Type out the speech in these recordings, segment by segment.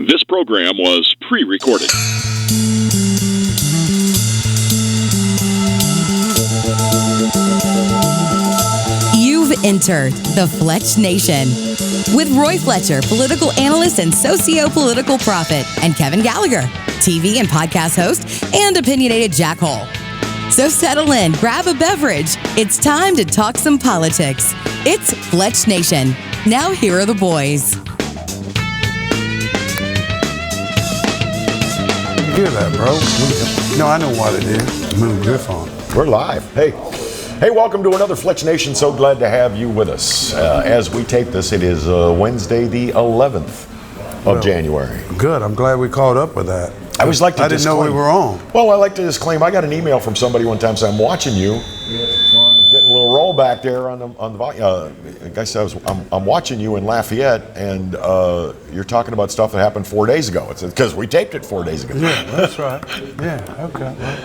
This program was pre-recorded. You've entered the Fletch Nation with Roy Fletcher, political analyst and socio-political prophet, and Kevin Gallagher, TV and podcast host and opinionated jackhole. So settle in, grab a beverage. It's time to talk some politics. It's Fletch Nation. Now here are the boys. You hear that, bro? No, I know what it is. Move your phone. We're live. Hey, welcome to another Fletch Nation. So glad to have you with us. As we tape this, it is Wednesday, the 11th of January. Good. I'm glad we caught up with that. I always like to I didn't know we were on. Well, I like to disclaim. I got an email from somebody one time saying, "I'm watching you." Getting a little roll back there on the volume. The guy says, "I'm watching you in Lafayette, and you're talking about stuff that happened 4 days ago." It's because we taped it 4 days ago. Yeah, that's right. Yeah, okay. Well,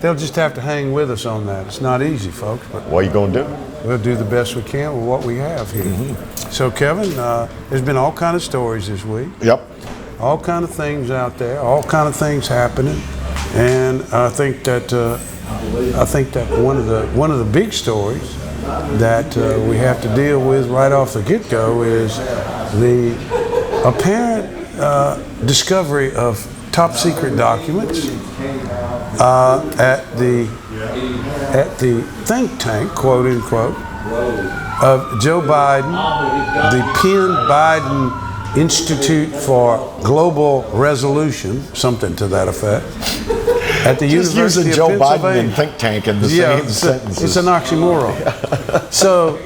they'll just have to hang with us on that. It's not easy, folks. But what are you going to do? We'll do the best we can with what we have here. Mm-hmm. So, Kevin, there's been all kind of stories this week. Yep. All kind of things out there. All kind of things happening, and I think that one of the big stories that we have to deal with right off the get-go is the apparent discovery of top secret documents at the think tank, quote unquote, of Joe Biden, the Penn Biden Institute for Global Resolution, something to that effect, at the Just University using of Joe Pennsylvania. Biden and think tank in the same sentences. It's an oxymoron. So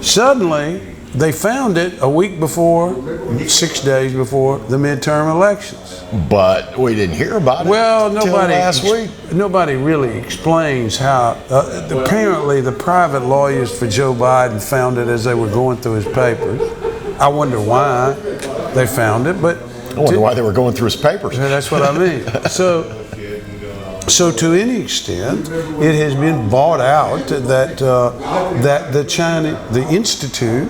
suddenly they found it a week before, 6 days before the midterm elections. But we didn't hear about it. Well, till last week. Nobody really explains how. Apparently, the private lawyers for Joe Biden found it as they were going through his papers. I wonder why they found it, but I wonder why they were going through his papers. That's what I mean. So to any extent, it has been bought out that the Institute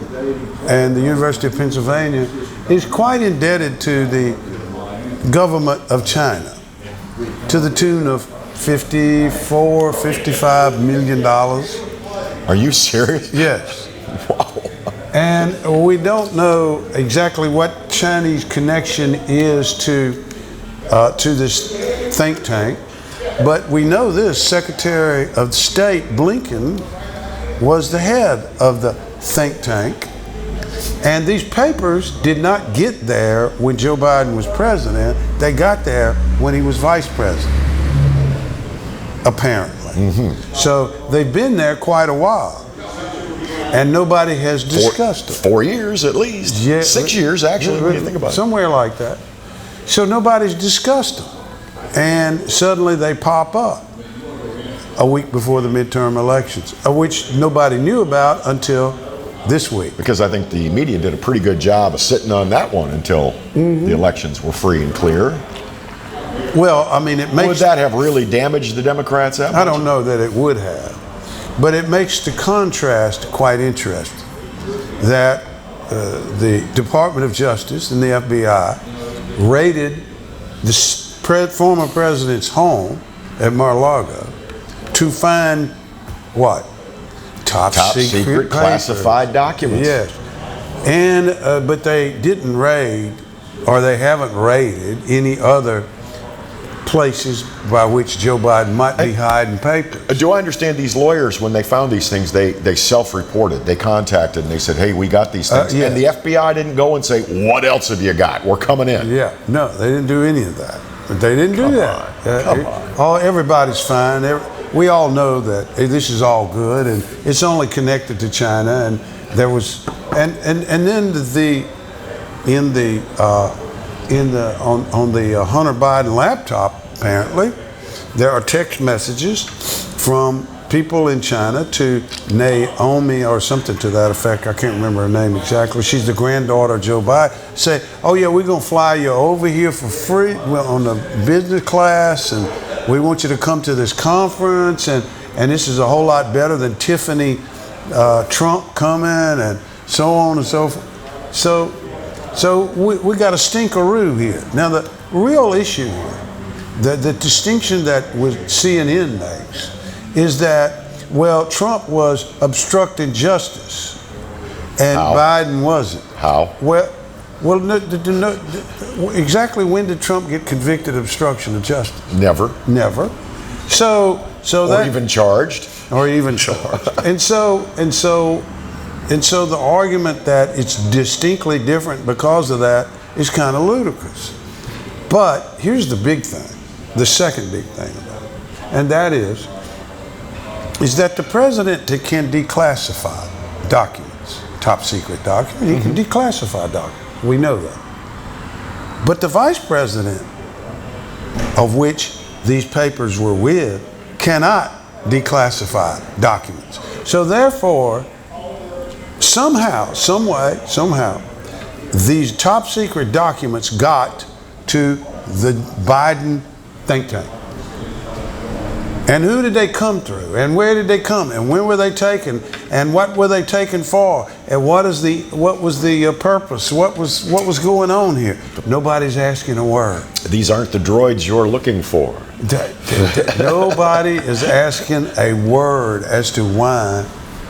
and the University of Pennsylvania is quite indebted to the government of China to the tune of $55 million. Are you serious? Yes. Wow. And we don't know exactly what Chinese connection is to this think tank, but we know this: Secretary of State Blinken was the head of the think tank, and these papers did not get there when Joe Biden was president. They got there when he was vice president, apparently. Mm-hmm. So they've been there quite a while. And nobody has discussed them. 4 years at least. Yeah, 6 years, actually, when you think about it. Somewhere like that. So nobody's discussed them. And suddenly they pop up a week before the midterm elections, which nobody knew about until this week. Because I think the media did a pretty good job of sitting on that one until the elections were free and clear. Well, I mean, it makes... Would that have really damaged the Democrats that much? I don't know that it would have. But it makes the contrast quite interesting that the Department of Justice and the FBI raided the former president's home at Mar-a-Lago to find what? Top secret classified documents. Yes. And but they didn't raid, or they haven't raided any other places by which Joe Biden might be hiding papers. Do I understand these lawyers, when they found these things, they self-reported, they contacted and they said, hey, we got these things. Yeah. And the FBI didn't go and say, what else have you got? We're coming in. Yeah, no, they didn't do any of that. They didn't do that. Everybody's fine. We all know that this is all good, and it's only connected to China. And there was, and then on the Hunter Biden laptop, apparently, there are text messages from people in China to Naomi or something to that effect. I can't remember her name exactly. She's the granddaughter of Joe Biden. Say, oh yeah, we're gonna fly you over here for free on the business class, and we want you to come to this conference, and this is a whole lot better than Tiffany Trump coming, and so on and so forth. So So we got a stinkeroo here. Now the real issue here, the distinction that CNN makes, is that, well, Trump was obstructing justice, and How? Biden wasn't. How? Well, exactly when did Trump get convicted of obstruction of justice? Never. Never. So Or that, even charged. or even charged. and so the argument that it's distinctly different because of that is kind of ludicrous. But here's the big thing, the second big thing about it, and that is that the president can declassify documents, top secret documents. He can declassify documents. We know that. But the vice president, of which these papers were with, cannot declassify documents. So therefore, somehow, some way, somehow, these top secret documents got to the Biden think tank. And who did they come through? And where did they come? And when were they taken? And what were they taken for? And what was the purpose? What was going on here? Nobody's asking a word. These aren't the droids you're looking for. Nobody is asking a word as to why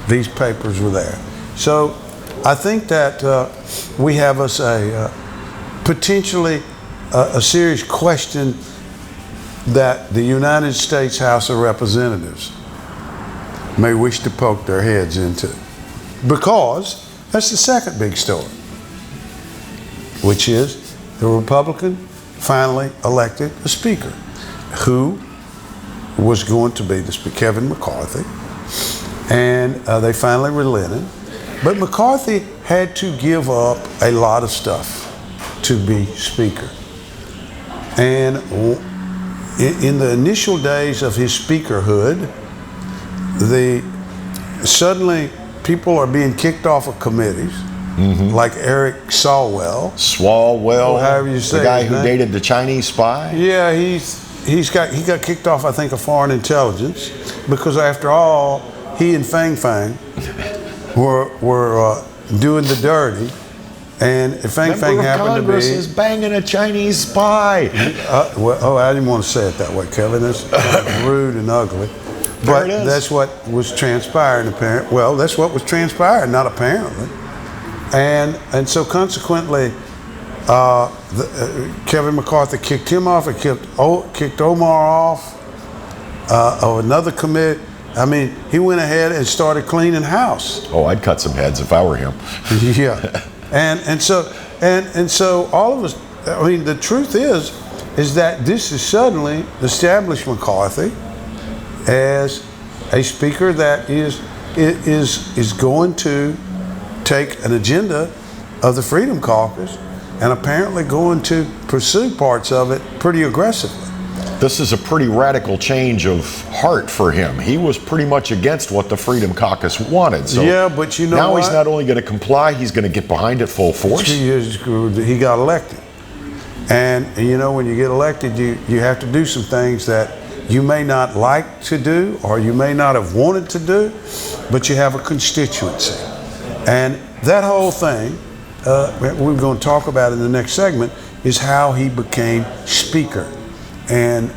these papers were there. So I think that we have potentially a serious question that the United States House of Representatives may wish to poke their heads into. Because that's the second big story, which is the Republican finally elected a speaker who was going to be the speaker, Kevin McCarthy, and they finally relented. But McCarthy had to give up a lot of stuff to be speaker. And in the initial days of his speakerhood, suddenly people are being kicked off of committees, like Eric Swalwell, or however you say the guy his who name. dated the Chinese spy. Yeah, he got kicked off, I think, of Foreign Intelligence, because after all, he and Fang Fang were doing the dirty. And Fang Fang happened Congress to be is banging a Chinese spy. I didn't want to say it that way, Kevin. That's rude and ugly. But that's what was transpiring, apparently. Well, that's what was transpiring, not apparently. And so consequently, Kevin McCarthy kicked him off and kicked Omar off of another committee. I mean, he went ahead and started cleaning house. Oh, I'd cut some heads if I were him. Yeah. And so all of us, I mean, the truth is that this is suddenly established McCarthy as a speaker that is going to take an agenda of the Freedom Caucus and apparently going to pursue parts of it pretty aggressively. This is a pretty radical change of heart for him. He was pretty much against what the Freedom Caucus wanted. So yeah, but you know now what? He's not only going to comply, he's going to get behind it full force. He got elected. And you know, when you get elected, you have to do some things that you may not like to do or you may not have wanted to do, but you have a constituency. And that whole thing, we're going to talk about in the next segment, is how he became speaker. And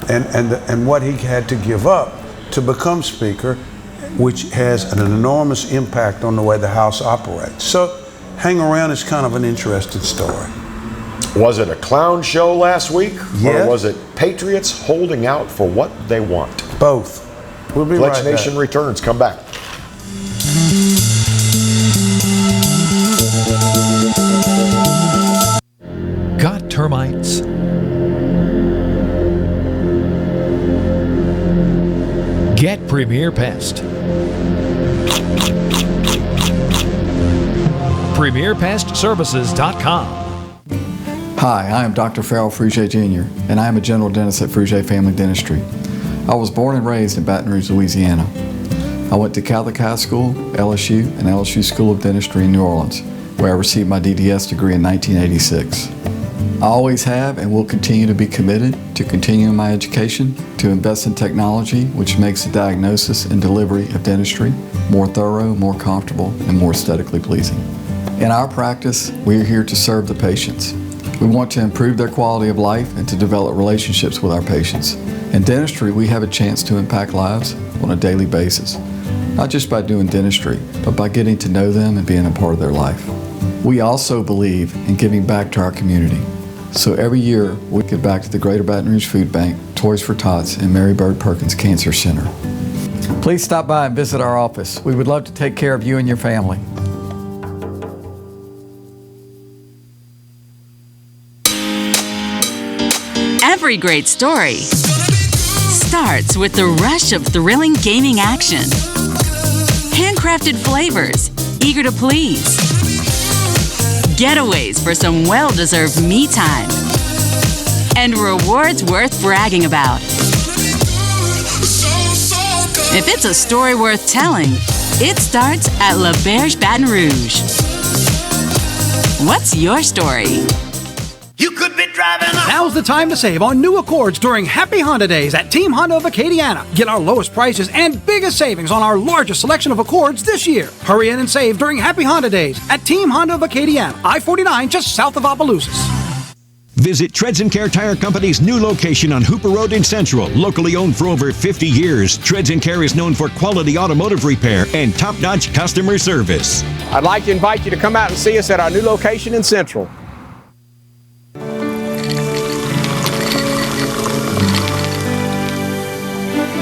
what he had to give up to become speaker, which has an enormous impact on the way the House operates. So hang around, it's kind of an interesting story. Was it a clown show last week? Yes. Or was it patriots holding out for what they want? Both. We'll be Fletch right Nation back. returns. Come back. Got termites? Get Premier Pest. PremierPestServices.com. Hi, I am Dr. Farrell Frugier Jr., and I am a general dentist at Frugier Family Dentistry. I was born and raised in Baton Rouge, Louisiana. I went to Catholic High School, LSU, and LSU School of Dentistry in New Orleans, where I received my DDS degree in 1986. I always have and will continue to be committed to continuing my education, to invest in technology which makes the diagnosis and delivery of dentistry more thorough, more comfortable, and more aesthetically pleasing. In our practice, we are here to serve the patients. We want to improve their quality of life and to develop relationships with our patients. In dentistry, we have a chance to impact lives on a daily basis, not just by doing dentistry, but by getting to know them and being a part of their life. We also believe in giving back to our community. So every year, we give back to the Greater Baton Rouge Food Bank, Toys for Tots, and Mary Bird Perkins Cancer Center. Please stop by and visit our office. We would love to take care of you and your family. Every great story starts with the rush of thrilling gaming action. Handcrafted flavors, eager to please. Getaways for some well-deserved me time. And rewards worth bragging about. If it's a story worth telling, it starts at La Berge Baton Rouge. What's your story? You could be driving a... Now's the time to save on new Accords during Happy Honda Days at Team Honda of Acadiana. Get our lowest prices and biggest savings on our largest selection of Accords this year. Hurry in and save during Happy Honda Days at Team Honda of Acadiana, I-49 just south of Opelousas. Visit Treads & Care Tire Company's new location on Hooper Road in Central. Locally owned for over 50 years, Treads & Care is known for quality automotive repair and top-notch customer service. I'd like to invite you to come out and see us at our new location in Central.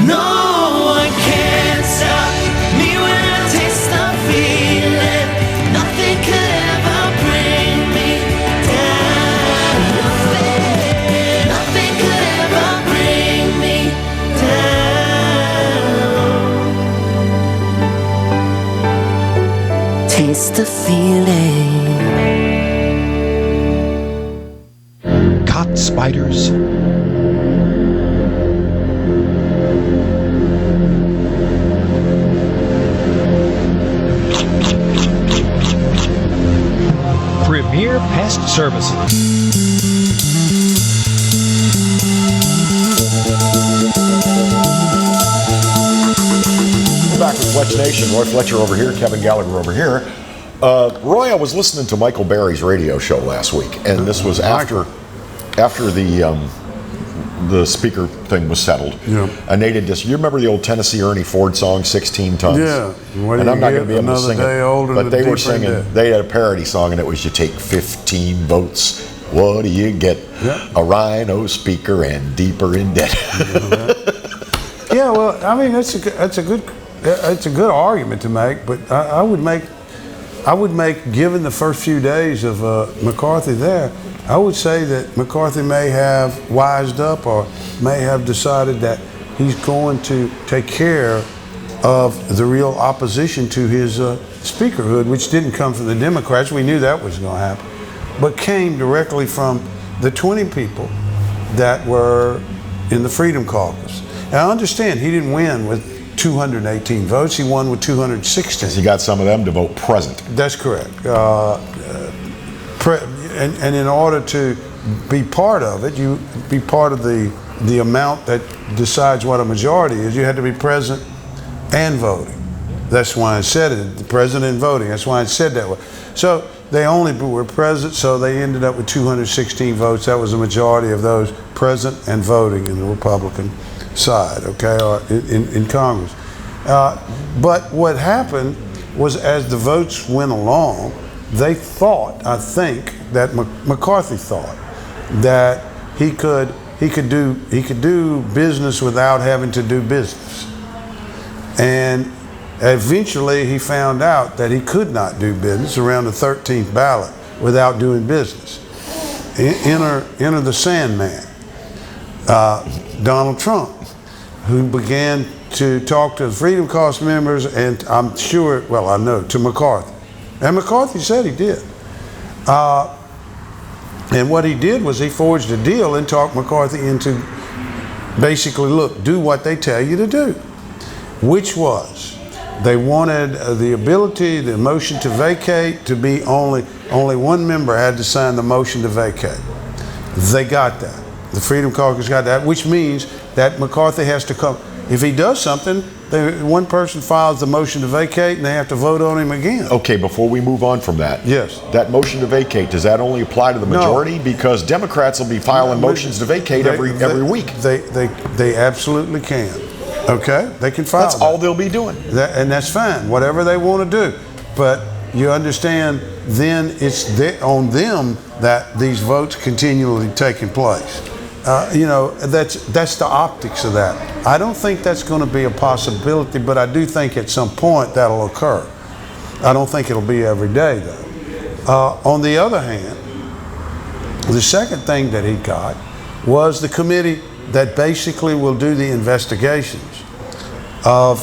No one can stop me when I taste the feeling. Nothing could ever bring me down. Nothing could ever bring me down. Taste the feeling. Caught spiders. Premier Pest Services. We're back with Fletch Nation. Roy Fletcher over here, Kevin Gallagher over here. Roy, I was listening to Michael Berry's radio show last week, and this was after the speaker thing was settled. Yeah. And they did this. You remember the old Tennessee Ernie Ford song, 16 Tons? Yeah. And I'm not going to be able to sing it. Older, but they were deeper in singing, debt. they had a parody song, and it was, you take 15 votes, what do you get? Yeah. A rhino speaker and deeper in debt. Yeah, well, I mean, it's a good argument to make, but I would make, given the first few days of McCarthy there, I would say that McCarthy may have wised up or may have decided that he's going to take care of the real opposition to his speakerhood, which didn't come from the Democrats. We knew that was going to happen, but came directly from the 20 people that were in the Freedom Caucus. And I understand he didn't win with 218 votes. He won with 216. He got some of them to vote present. That's correct. And in order to be part of it, you be part of the amount that decides what a majority is, you had to be present and voting. That's why I said it, present and voting. That's why I said that way. So they only were present, so they ended up with 216 votes. That was a majority of those present and voting in the Republican side, okay, or in Congress. But what happened was, as the votes went along, they thought, I think, that McCarthy thought that he could do business without having to do business. And eventually he found out that he could not do business around the 13th ballot without doing business. Enter the Sandman, Donald Trump, who began to talk to the Freedom Caucus members, and I'm sure, well, I know, to McCarthy. And McCarthy said he did. And what he did was he forged a deal and talked McCarthy into basically, look, do what they tell you to do, which was they wanted the ability, the motion to vacate, to be only one member had to sign the motion to vacate. They got that. The Freedom Caucus got that, which means that McCarthy has to come. if he does something, one person files the motion to vacate and they have to vote on him again. Okay, before we move on from that. Yes. That motion to vacate, does that only apply to the majority? No. Because Democrats will be filing motions to vacate every week. They absolutely can. Okay? They can file That's all they'll be doing. And that's fine, whatever they want to do. But you understand, then it's on them that these votes continually taking place. That's the optics of that. I don't think that's going to be a possibility, but I do think at some point that'll occur. I don't think it'll be every day, though. On the other hand, the second thing that he got was the committee that basically will do the investigations of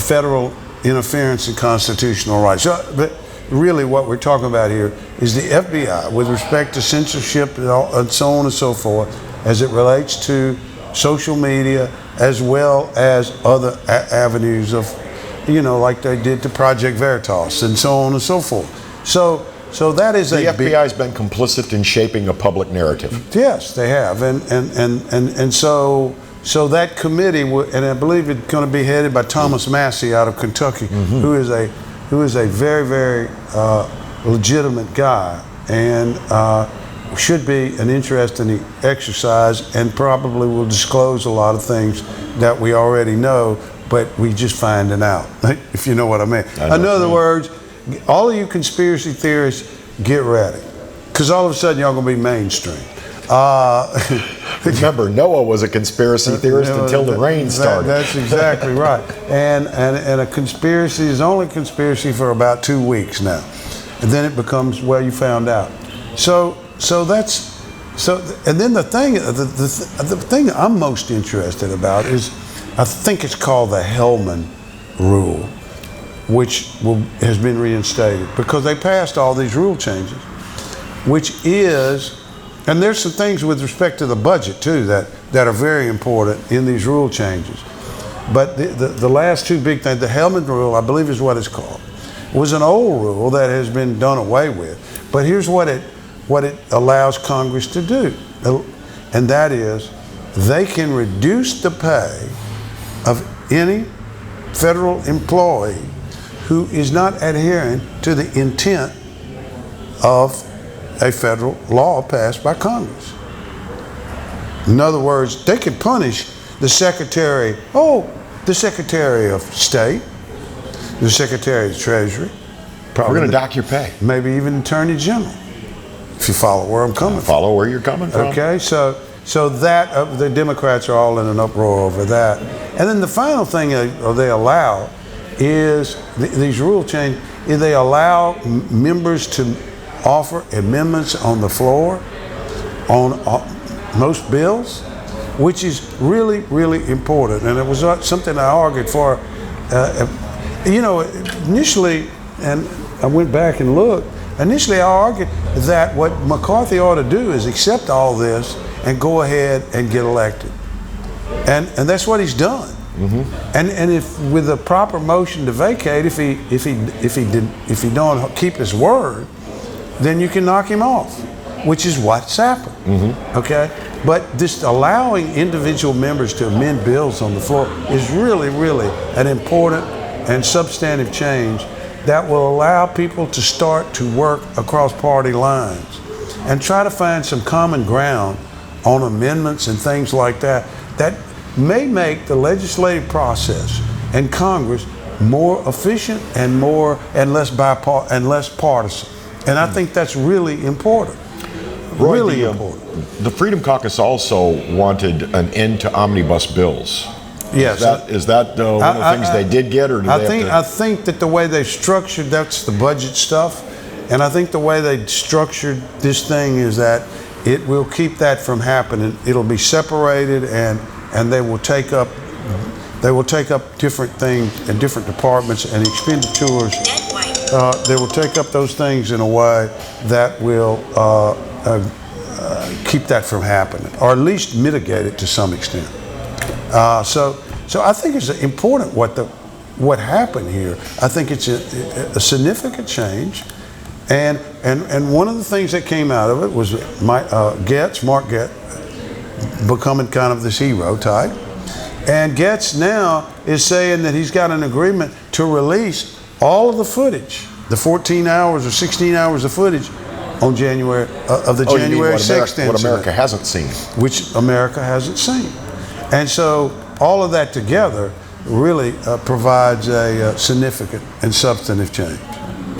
federal interference in constitutional rights. But really what we're talking about here is the FBI with respect to censorship and so on and so forth as it relates to social media as well as other avenues of, like they did to Project Veritas and so on and so forth. So that is the FBI has been complicit in shaping a public narrative. Yes, they have, and so that committee, and I believe it's going to be headed by Thomas Massey out of Kentucky, who is a very, very legitimate guy, and should be an interesting exercise, and probably will disclose a lot of things that we already know, but we just finding out, if you know what I mean. In other words, all of you conspiracy theorists, get ready, because all of a sudden y'all going to be mainstream. Remember, Noah was a conspiracy theorist until the rain started. That's exactly right. And a conspiracy is only conspiracy for about 2 weeks now, and then it becomes, well, you found out. So and then the thing I'm most interested about is, I think it's called the Hellman Rule, which has been reinstated because they passed all these rule changes, which is, and there's some things with respect to the budget too that are very important in these rule changes. But the last two big things, the Hellman Rule, I believe is what it's called, was an old rule that has been done away with. But here's what it allows Congress to do, and that is they can reduce the pay of any federal employee who is not adhering to the intent of a federal law passed by Congress. In other words, they could punish the Secretary of State, the Secretary of Treasury. We're going to dock your pay. Maybe even Attorney General, if you follow where I'm coming from. Follow where you're coming from. Okay, so that the Democrats are all in an uproar over that. And then the final thing they allow is these rule changes. They allow members to offer amendments on the floor on most bills, which is really, really important. And it was something I argued for. Initially, and I went back and looked. Initially, I argued that what McCarthy ought to do is accept all this and go ahead and get elected, and that's what he's done. And if with a proper motion to vacate, if he don't keep his word, then you can knock him off, which is what's happened. Okay, but just allowing individual members to amend bills on the floor is really, really an important and substantive change that will allow people to start to work across party lines and try to find some common ground on amendments and things like that may make the legislative process and Congress more efficient and less partisan. And I think that's really important. Roy, really important. The Freedom Caucus also wanted an end to omnibus bills. Yes. Is that one of the things they did get, or do I think that the way they structured, that's the budget stuff, and I think the way they structured this thing is that it will keep that from happening. It'll be separated, and they will take up different things in different departments and expenditures. They will take up those things in a way that will keep that from happening, or at least mitigate it to some extent. So I think it's important what happened here. I think it's a significant change, and one of the things that came out of it was Mark Getz, becoming kind of this hero type, And Getz now is saying that he's got an agreement to release all of the footage, the 14 hours or 16 hours of footage on January 6th what America hasn't seen. Which America hasn't seen. And so all of that together really provides a significant and substantive change.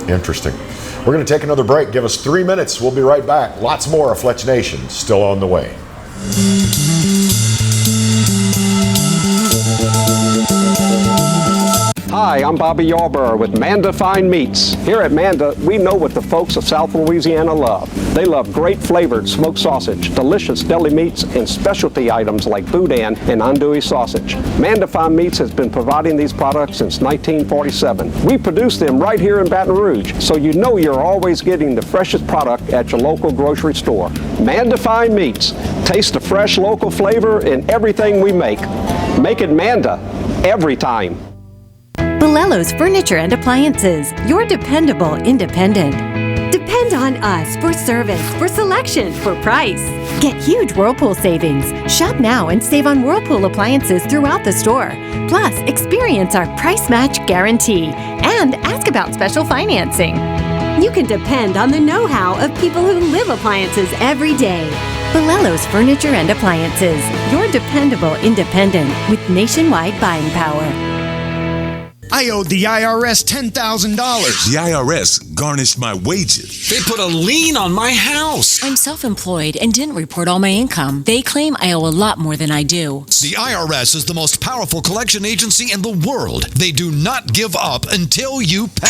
Interesting. We're going to take another break. Give us 3 minutes. We'll be right back. Lots more of Fletch Nation still on the way. Hi, I'm Bobby Yarborough with Manda Fine Meats. Here at Manda, we know what the folks of South Louisiana love. They love great flavored smoked sausage, delicious deli meats, and specialty items like boudin and andouille sausage. Manda Fine Meats has been providing these products since 1947. We produce them right here in Baton Rouge, so you know you're always getting the freshest product at your local grocery store. Manda Fine Meats. Taste the fresh local flavor in everything we make. Make it Manda every time. Bolello's Furniture and Appliances, your dependable independent. Depend on us for service, for selection, for price. Get huge Whirlpool savings. Shop now and save on Whirlpool appliances throughout the store. Plus, experience our price match guarantee and ask about special financing. You can depend on the know-how of people who live appliances every day. Bolello's Furniture and Appliances, your dependable independent with nationwide buying power. I owed the IRS $10,000. The IRS garnished my wages. They put a lien on my house. I'm self-employed and didn't report all my income. They claim I owe a lot more than I do. The IRS is the most powerful collection agency in the world. They do not give up until you pay.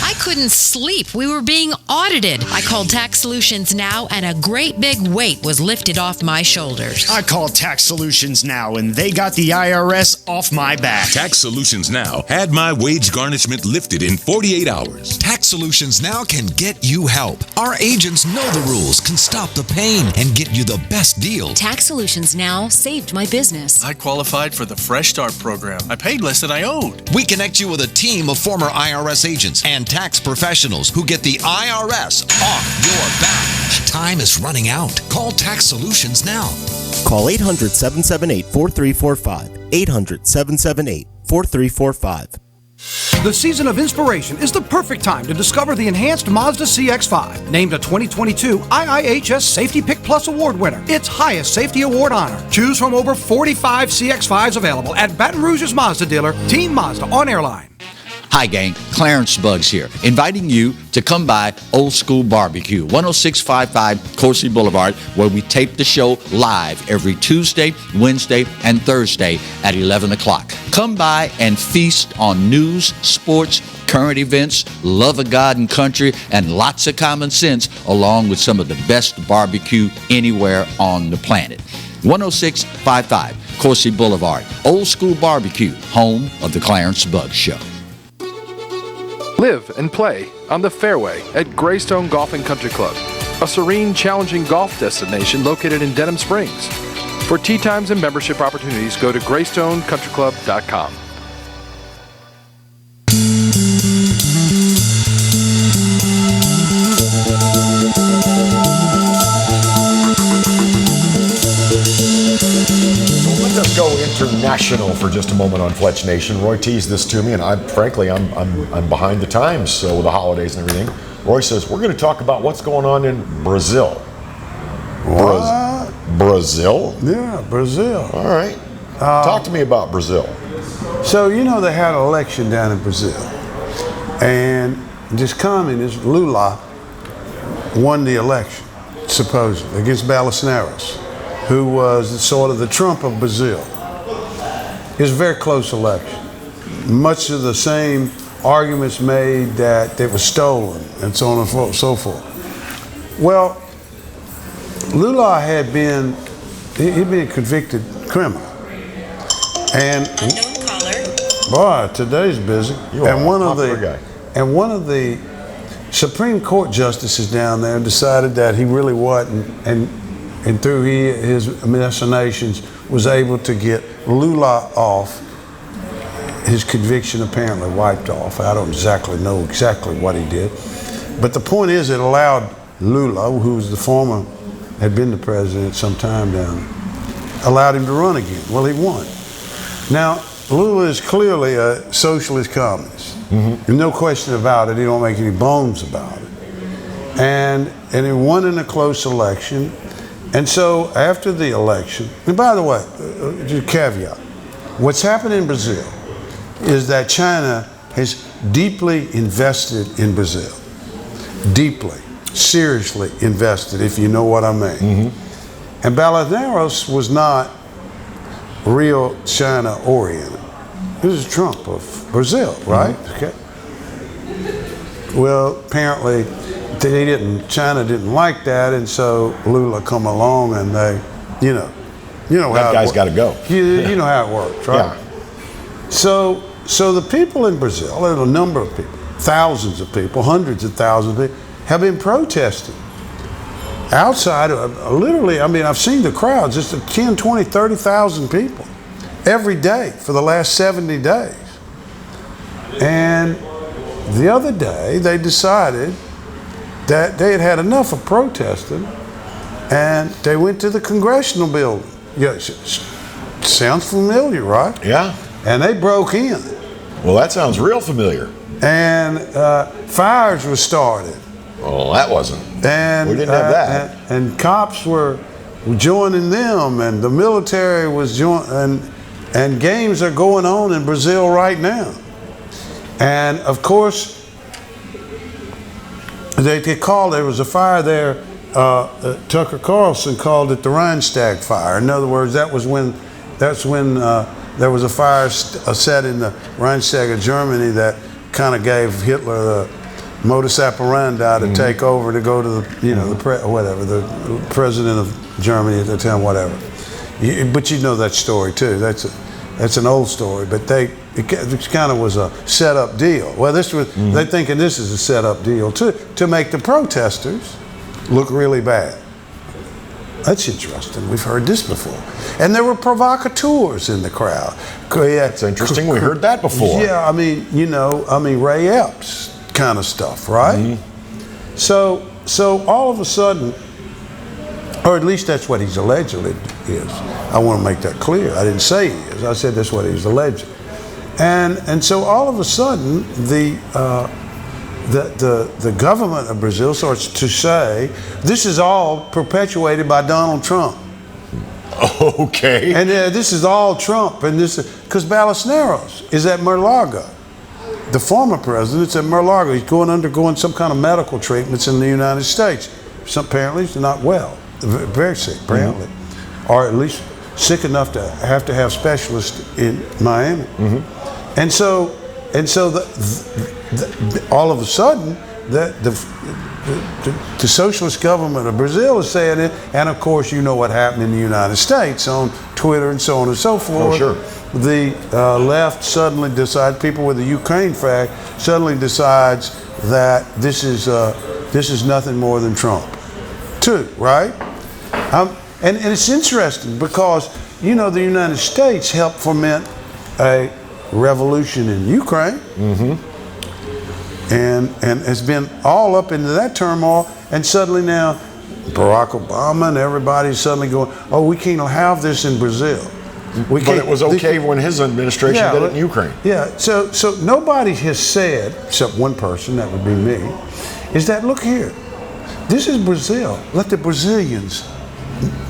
I couldn't sleep. We were being audited. I called Tax Solutions Now, and a great big weight was lifted off my shoulders. I called Tax Solutions Now, and they got the IRS off my back. Tax Solutions Now had my wage garnishment lifted in 48 hours. Tax Solutions Now can get you help. Our agents know the rules, can stop the pain, and get you the best deal. Tax Solutions Now saved my business. I qualified for the Fresh Start program. I paid less than I owed. We connect you with a team of former IRS agents and tax professionals who get the IRS off your back. Time is running out. Call Tax Solutions now. Call 800-778-4345. 800-778-4345. The season of inspiration is the perfect time to discover the enhanced Mazda CX-5, named a 2022 IIHS Safety Pick Plus Award winner, its highest safety award honor. Choose from over 45 CX-5s available at Baton Rouge's Mazda dealer, Team Mazda on Airline. Hi gang, Clarence Buggs here, inviting you to come by Old School Barbecue, 10655 Coursey Boulevard, where we tape the show live every Tuesday, Wednesday, and Thursday at 11 o'clock. Come by and feast on news, sports, current events, love of God and country, and lots of common sense, along with some of the best barbecue anywhere on the planet. 10655 Coursey Boulevard, Old School Barbecue, home of the Clarence Buggs Show. Live and play on the fairway at Greystone Golf and Country Club, a serene, challenging golf destination located in Denham Springs. For tee times and membership opportunities, go to GreystoneCountryClub.com. Let's go international for just a moment on Fletch Nation. Roy teased this to me, and I'm behind the times, so with the holidays and everything. Roy says we're going to talk about what's going on in Brazil. What? Brazil? Yeah, Brazil. All right. Talk to me about Brazil. So you know they had an election down in Brazil, and this communist Lula won the election, supposedly against Bolsonaro, who was sort of the Trump of Brazil. It was a very close election. Much of the same arguments made that it was stolen and so on and so forth. Well, Lula he'd been a convicted criminal. And unknown caller. Boy, today's busy. And one of the Supreme Court justices down there decided that he really wasn't, and through his machinations was able to get Lula off, his conviction apparently wiped off. I don't know exactly what he did. But the point is it allowed Lula, who was had been the president some time down there, allowed him to run again. Well, he won. Now, Lula is clearly a socialist communist. No question about it. He don't make any bones about it. And he won in a close election. And so after the election, and by the way, just a caveat, what's happened in Brazil is that China has deeply invested in Brazil. Deeply, seriously invested, if you know what I mean. And Bolsonaro was not real China oriented. He was Trump of Brazil, right? Okay. Well, apparently China didn't like that, and so Lula come along, and they, you know that how guy's got to go. You know how it works, right? Yeah. So the people in Brazil, there's a number of people, thousands of people, hundreds of thousands of people, have been protesting outside. Literally, I mean, I've seen the crowds, just 10, 20, 30,000 people every day for the last 70 days. And the other day, they decided that they had had enough of protesting, and they went to the Congressional building. Yeah, sounds familiar, right? Yeah. And they broke in. Well, that sounds real familiar. And fires were started. Well, that wasn't. And we didn't have that. And cops were joining them, and the military was joining, and games are going on in Brazil right now. And of course, they called, there was a fire there, Tucker Carlson called it the Reichstag fire. In other words, that's when there was a fire set in the Reichstag of Germany that kind of gave Hitler the modus operandi to take over, to go to the, the president of Germany at the time, whatever. But you know that story too. That's an old story, but it kind of was a set-up deal. Well, this was they're thinking this is a set-up deal to make the protesters look really bad. That's interesting. We've heard this before. And there were provocateurs in the crowd. That's interesting. We heard that before. Yeah, I mean, Ray Epps kind of stuff, right? So all of a sudden, or at least that's what he's allegedly is. I want to make that clear. I didn't say he is. I said that's what he's alleged. And so all of a sudden, the government of Brazil starts to say this is all perpetuated by Donald Trump. Okay. And this is all Trump, and this is because Bolsonaro is at Mar-a-Lago. The former president's at Mar-a-Lago. He's undergoing some kind of medical treatments in the United States. Apparently he's not well, very sick apparently, or at least sick enough to have specialists in Miami. And so all of a sudden, the socialist government of Brazil is saying it, and of course you know what happened in the United States on Twitter and so on and so forth. Oh, sure. The left suddenly decides, people with the Ukraine fact suddenly decides that this is nothing more than Trump, too, right? And it's interesting because the United States helped foment a revolution in Ukraine. And it's been all up into that turmoil, and suddenly now Barack Obama and everybody's suddenly going, oh, we can't have this in Brazil. But it was okay when his administration did it in Ukraine. Yeah, so nobody has said, except one person, that would be me, is that, look here, this is Brazil. Let the Brazilians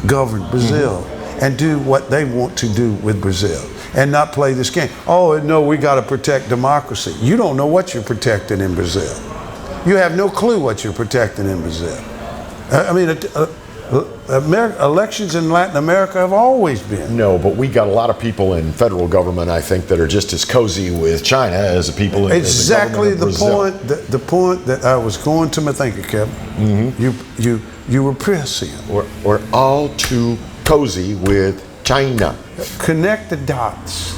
govern Brazil and do what they want to do with Brazil, and not play this game. Oh, no, we got to protect democracy. You don't know what you're protecting in Brazil. You have no clue what you're protecting in Brazil. I mean, elections in Latin America have always been. No, but we got a lot of people in federal government, I think, that are just as cozy with China as the people in exactly the government of Brazil. The point that I was going to. Thank you, Kevin. You were pressing. We're all too cozy with China. Connect the dots.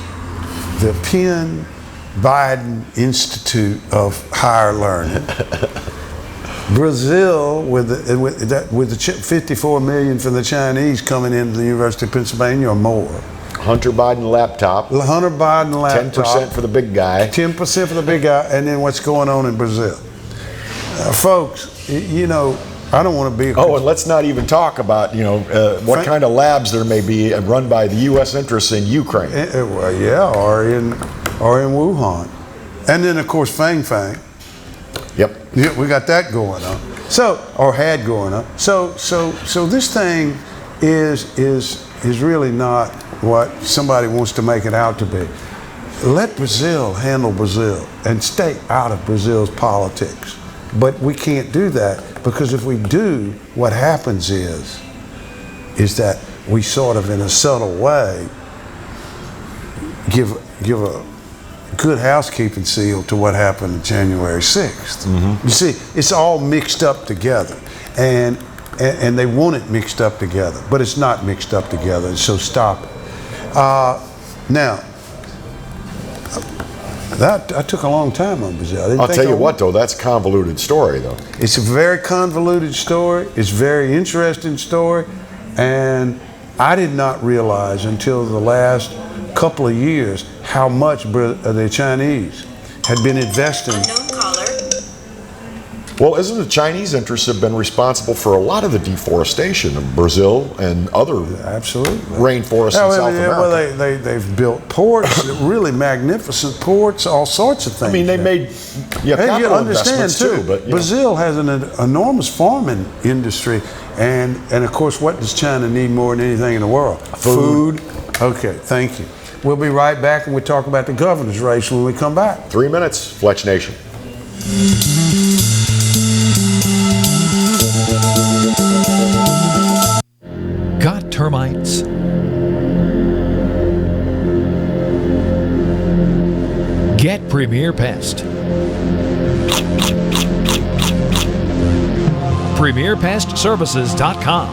The Penn Biden Institute of Higher Learning. Brazil, with the 54 million from the Chinese coming into the University of Pennsylvania or more. Hunter Biden laptop. 10% for the big guy. 10% for the big guy, and then what's going on in Brazil. Folks, I don't want to be. And let's not even talk about what kind of labs there may be run by the U.S. interests in Ukraine. Or in Wuhan, and then of course Fang. Yep. Yeah, we got that going on. Had going on. So this thing is really not what somebody wants to make it out to be. Let Brazil handle Brazil and stay out of Brazil's politics. But we can't do that, because if we do, what happens is that we sort of, in a subtle way, give a good housekeeping seal to what happened on January 6th. Mm-hmm. You see, it's all mixed up together, and they want it mixed up together, but it's not mixed up together, so stop it. Now, I took a long time on Brazil. I'll tell you what, though, that's a convoluted story, though. It's a very convoluted story. It's a very interesting story, and I did not realize until the last couple of years how much the Chinese had been investing. Well, isn't the Chinese interests have been responsible for a lot of the deforestation of Brazil and other rainforests in South America? Well, they've built ports, really magnificent ports, all sorts of things. I mean, they made capital investments too. But Brazil has an enormous farming industry, and of course, what does China need more than anything in the world? Food. Okay, thank you. We'll be right back, and we'll talk about the governor's race when we come back. 3 minutes, Fletch Nation. Got termites? Get Premier Pest. PremierPestServices.com.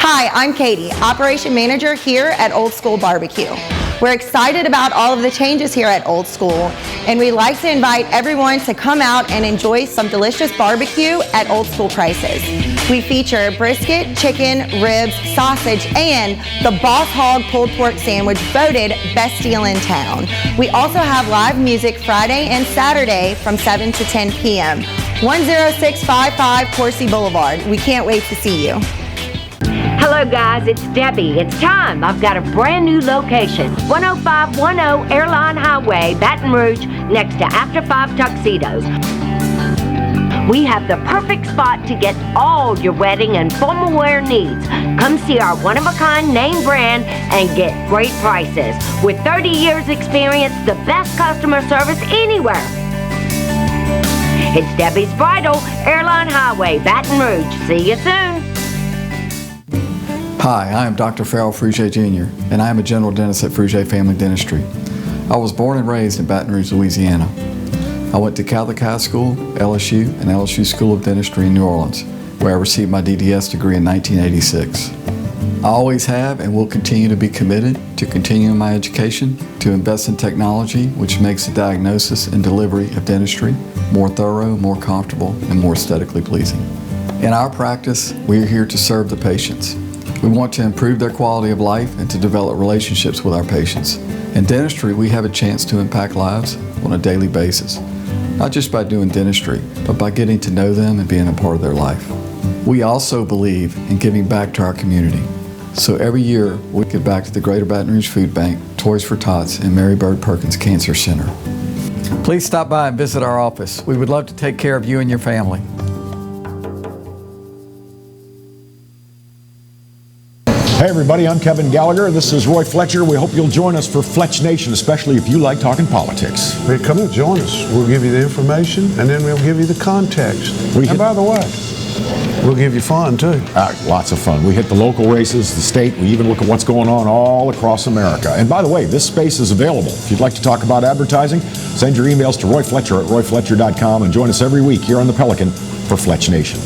Hi, I'm Katie, Operation Manager here at Old School Barbecue. We're excited about all of the changes here at Old School, and we'd like to invite everyone to come out and enjoy some delicious barbecue at Old School prices. We feature brisket, chicken, ribs, sausage, and the Boss Hog pulled pork sandwich voted best deal in town. We also have live music Friday and Saturday from 7 to 10 p.m. 10655 Coursey Boulevard. We can't wait to see you. Hello guys, it's Debbie. It's time. I've got a brand new location. 10510 Airline Highway, Baton Rouge, next to After 5 Tuxedos. We have the perfect spot to get all your wedding and formal wear needs. Come see our one-of-a-kind name brand and get great prices. With 30 years experience, the best customer service anywhere. It's Debbie's Bridal, Airline Highway, Baton Rouge. See you soon. Hi, I am Dr. Farrell Frugier Jr., and I am a general dentist at Frugier Family Dentistry. I was born and raised in Baton Rouge, Louisiana. I went to Gallagher High School, LSU, and LSU School of Dentistry in New Orleans, where I received my DDS degree in 1986. I always have and will continue to be committed to continuing my education, to invest in technology which makes the diagnosis and delivery of dentistry more thorough, more comfortable, and more aesthetically pleasing. In our practice, we are here to serve the patients. We want to improve their quality of life and to develop relationships with our patients. In dentistry, we have a chance to impact lives on a daily basis, not just by doing dentistry, but by getting to know them and being a part of their life. We also believe in giving back to our community. So every year, we give back to the Greater Baton Rouge Food Bank, Toys for Tots, and Mary Bird Perkins Cancer Center. Please stop by and visit our office. We would love to take care of you and your family. Hey everybody, I'm Kevin Gallagher. This is Roy Fletcher. We hope you'll join us for Fletch Nation, especially if you like talking politics. Hey, come and join us. We'll give you the information, and then we'll give you the context. And by the way, we'll give you fun too. Lots of fun. We hit the local races, the state. We even look at what's going on all across America. And by the way, this space is available. If you'd like to talk about advertising, send your emails to Roy Fletcher at royfletcher.com and join us every week here on the Pelican for Fletch Nation.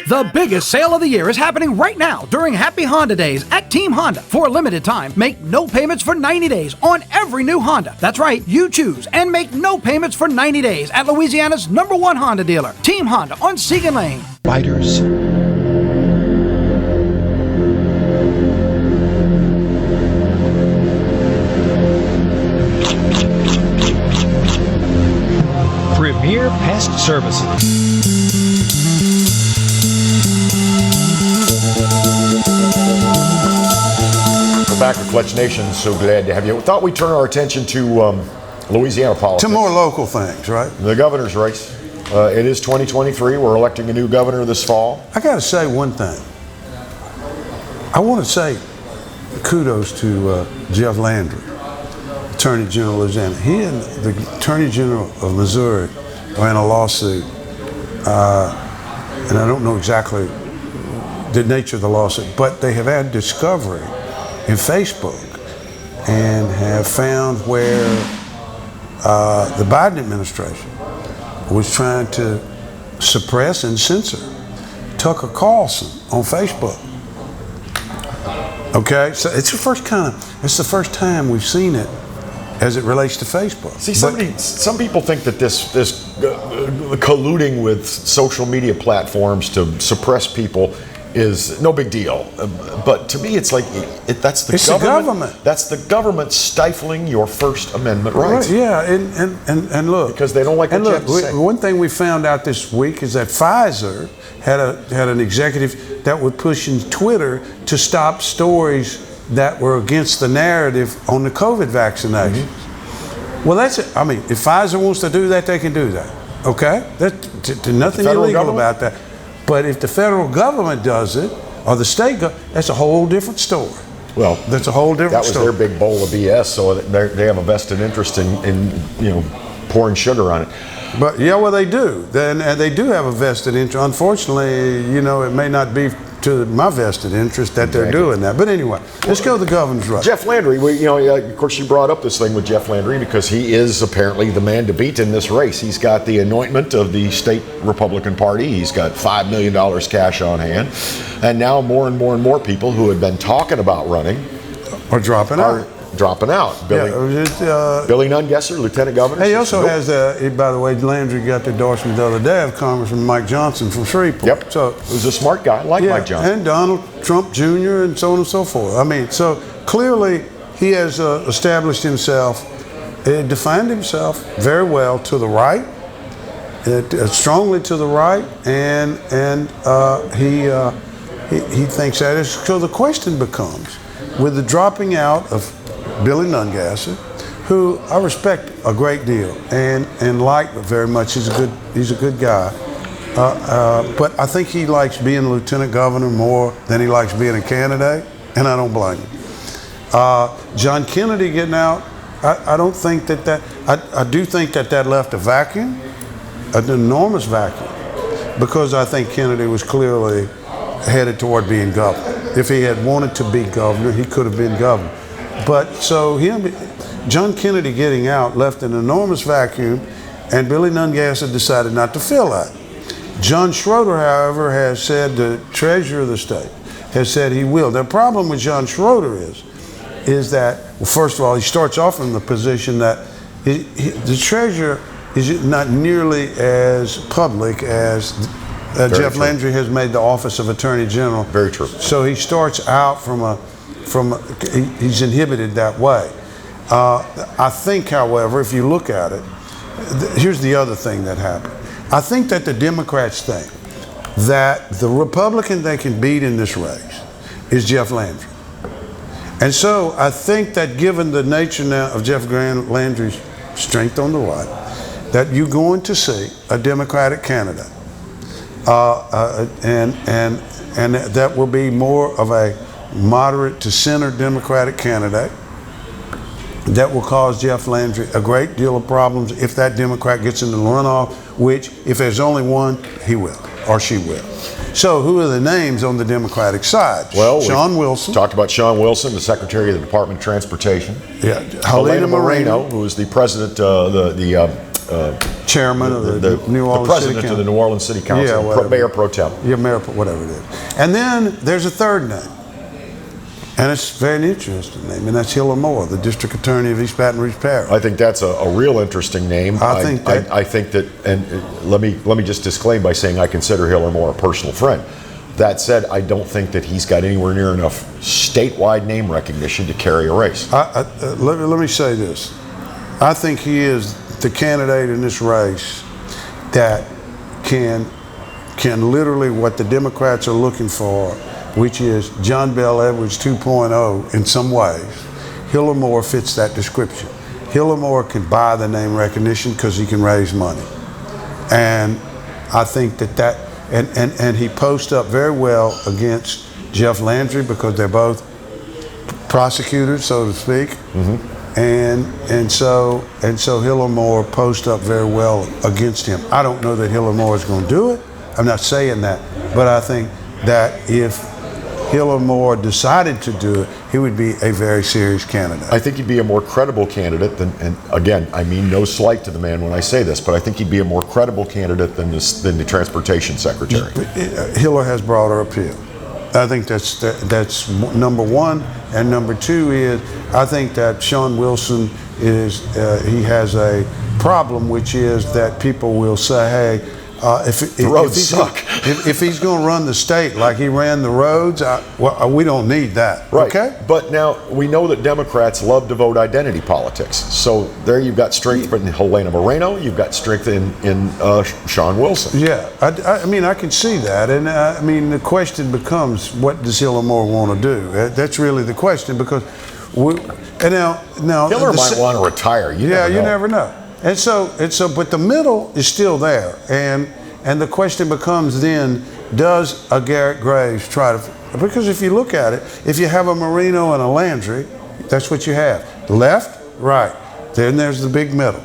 The biggest sale of the year is happening right now during Happy Honda Days at Team Honda. For a limited time, make no payments for 90 days on every new Honda. That's right, you choose and make no payments for 90 days at Louisiana's #1 Honda dealer, Team Honda on Segan Lane. Fighters. Premier Pest Services. We're back with Fletch Nation. So glad to have you. We thought we'd turn our attention to Louisiana politics. To more local things, right? The governor's race. It is 2023. We're electing a new governor this fall. I got to say one thing. I want to say kudos to Jeff Landry, Attorney General of Louisiana. He and the Attorney General of Missouri are in a lawsuit, and I don't know exactly the nature of the lawsuit, but they have had discovery in Facebook and have found where the Biden administration was trying to suppress and censor Tucker Carlson on Facebook. Okay, so it's the first time we've seen it as it relates to Facebook. See, some people think that this colluding with social media platforms to suppress people is no big deal, but to me, it's like that's the government. That's the government stifling your First Amendment rights. Right, yeah, and look, because they don't like what you have to say. One thing we found out this week is that Pfizer had an executive that was pushing Twitter to stop stories that were against the narrative on the COVID vaccination. Mm-hmm. Well, that's it. I mean, if Pfizer wants to do that, they can do that. Okay, there's nothing illegal about that. But if the federal government does it, or the state, that's a whole different story. Well, that's a whole different story. That was their big bowl of BS, so they have a vested interest in pouring sugar on it. But yeah, well, they do. And they do have a vested interest. Unfortunately, it may not be to my vested interest that they're doing that. But anyway, let's go to the governor's race. Jeff Landry, of course, you brought up this thing with Jeff Landry because he is apparently the man to beat in this race. He's got the anointment of the state Republican Party. He's got $5 million cash on hand. And now more and more people who had been talking about running are dropping out. Billy Nungesser, Lieutenant Governor. He also has, by the way, Landry got the endorsement the other day of Congressman Mike Johnson from Shreveport. Yep. So he's a smart guy, like Mike Johnson. And Donald Trump Jr. and so on and so forth. I mean, so clearly he has established himself, defined himself very well to the right, strongly to the right, and he thinks that is. So the question becomes, with the dropping out of Billy Nungesser, who I respect a great deal and like very much. He's a good guy. But I think he likes being lieutenant governor more than he likes being a candidate, and I don't blame him. John Kennedy getting out, I don't think that I do think that left a vacuum, an enormous vacuum, because I think Kennedy was clearly headed toward being governor. If he had wanted to be governor, he could have been governor. But so John Kennedy getting out left an enormous vacuum, and Billy Nungesser decided not to fill that. John Schroeder, however, has said, the treasurer of the state, has said he will. The problem with John Schroeder is that, well, first of all, he starts off in the position that the treasurer is not nearly as public as Jeff Landry has made the office of Attorney General. Very true. So he starts out he's inhibited that way. I think, however, if you look at it, here's the other thing that happened. I think that the Democrats think that the Republican they can beat in this race is Jeff Landry. And so I think that given the nature now of Jeff Landry's strength on the right, that you're going to see a Democratic candidate. And that will be more of a moderate to center Democratic candidate that will cause Jeff Landry a great deal of problems if that Democrat gets into the runoff, which if there's only one, he will or she will. So who are the names on the Democratic side? Well, Sean Wilson. Talked about Sean Wilson, the Secretary of the Department of Transportation. Yeah. Helena Moreno, who is the president, chairman of the New Orleans the president City of the New Orleans City Council, Mayor Pro Tem. Yeah, Mayor, whatever it is. And then there's a third name, and it's a very interesting name, and that's Hiller Moore, the District Attorney of East Baton Rouge Parish. I think that's a real interesting name. I think that, and let me just disclaim by saying I consider Hiller Moore a personal friend. That said, I don't think that he's got anywhere near enough statewide name recognition to carry a race. Let me say this. I think he is the candidate in this race that can literally what the Democrats are looking for, which is John Bel Edwards 2.0 in some ways. Hillamore fits that description. Hillamore can buy the name recognition because he can raise money. And I think that and he posted up very well against Jeff Landry because they're both prosecutors, so to speak. Mm-hmm. And so Hillamore posted up very well against him. I don't know that Hillamore is going to do it. I'm not saying that, but I think that if Hillamore decided to do it, he would be a very serious candidate. I think he'd be a more credible candidate than, and again, I mean no slight to the man when I say this, but I think he'd be a more credible candidate than the transportation secretary. Hiller has broader appeal. I think that's number one, and number two is I think that Sean Wilson he has a problem, which is that people will say, hey, if he's going to run the state like he ran the roads, we don't need that. Right. Okay. But now we know that Democrats love to vote identity politics. So there you've got strength in Helena Moreno. You've got strength in Sean Wilson. Yeah. I mean, I can see that, and I mean, the question becomes, what does Hillamore want to do? That's really the question, because now Hiller might want to retire. You never know. And so, but the middle is still there, and the question becomes then, does a Garrett Graves try to? Because if you look at it, if you have a Marino and a Landry, that's what you have. Left, right. Then there's the big middle.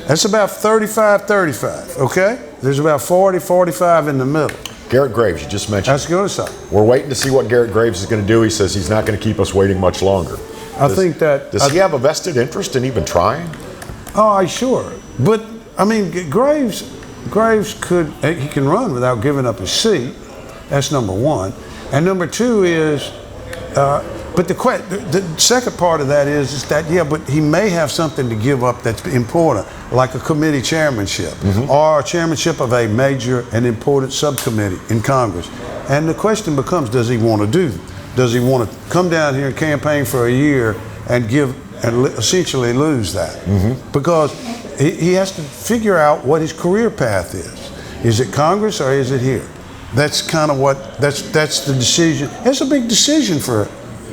That's about 35-35. Okay. There's about 40-45 in the middle. Garrett Graves, you just mentioned. That's good stuff. We're waiting to see what Garrett Graves is going to do. He says he's not going to keep us waiting much longer. Does he have a vested interest in even trying? Oh, sure. But I mean, Graves he can run without giving up his seat. That's number one. And number two is, but the second part of that is that, but he may have something to give up that's important, like a committee chairmanship, mm-hmm. or a chairmanship of a major and important subcommittee in Congress. And the question becomes, does he want to do? Does he want to come down here and campaign for a year and essentially lose that? Mm-hmm. Because he has to figure out what his career path is. Is it Congress or is it here? That's kind of that's the decision. It's a big decision for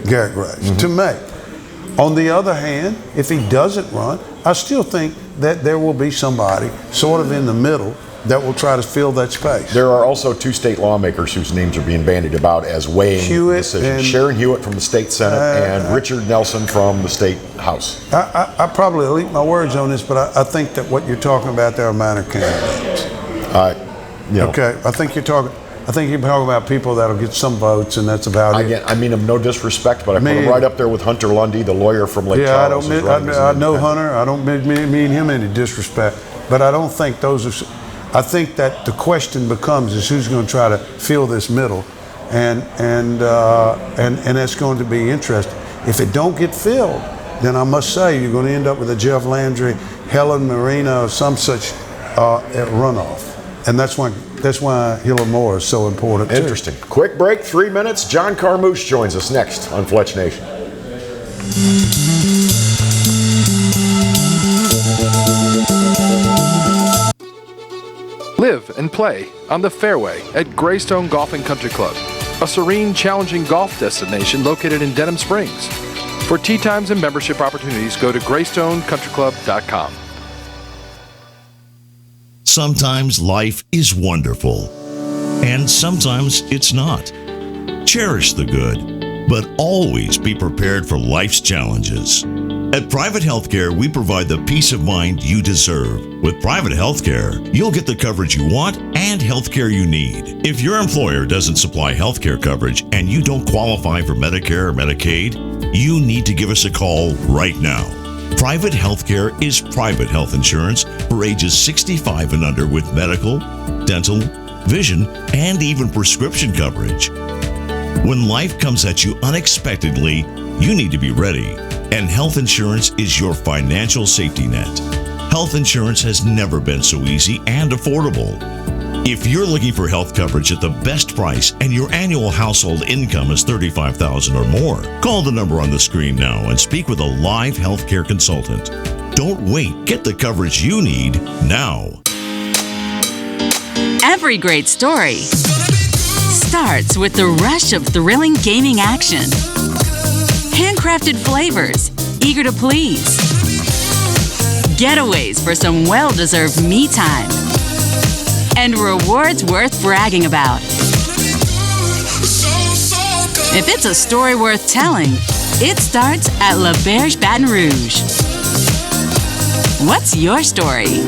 Garrett Graves mm-hmm. to make. On the other hand, if he doesn't run, I still think that there will be somebody sort of in the middle that will try to fill that space. There are also two state lawmakers whose names are being bandied about as weighing decisions. Sharon Hewitt from the state Senate and Richard Nelson from the state House. I probably will eat my words on this, but I think that what you're talking about there are minor candidates. Okay, I think you're talking about people that'll get some votes, and that's about it. I mean him no disrespect, but I put him right up there with Hunter Lundy, the lawyer from Lake Charles. I know Hunter. I don't mean him any disrespect, but I don't think those are. I think that the question becomes is who's going to try to fill this middle, and that's going to be interesting. If it don't get filled, then I must say you're going to end up with a Jeff Landry, Helen Marino, some such runoff, and that's why Hillamore is so important. Interesting. Quick break, 3 minutes. John Carmouche joins us next on Fletch Nation. Live and play on the fairway at Greystone Golf and Country Club, a serene, challenging golf destination located in Denham Springs. For tee times and membership opportunities, go to GreystoneCountryClub.com. Sometimes life is wonderful, and sometimes it's not. Cherish the good, but always be prepared for life's challenges. At Private Healthcare, we provide the peace of mind you deserve. With Private Healthcare, you'll get the coverage you want and healthcare you need. If your employer doesn't supply healthcare coverage and you don't qualify for Medicare or Medicaid, you need to give us a call right now. Private Healthcare is private health insurance for ages 65 and under with medical, dental, vision, and even prescription coverage. When life comes at you unexpectedly, you need to be ready. And health insurance is your financial safety net. Health insurance has never been so easy and affordable. If you're looking for health coverage at the best price and your annual household income is $35,000 or more, call the number on the screen now and speak with a live healthcare consultant. Don't wait. Get the coverage you need now. Every great story starts with the rush of thrilling gaming action. Handcrafted flavors, eager to please. Getaways for some well-deserved me time. And rewards worth bragging about. If it's a story worth telling, it starts at La Berge Baton Rouge. What's your story?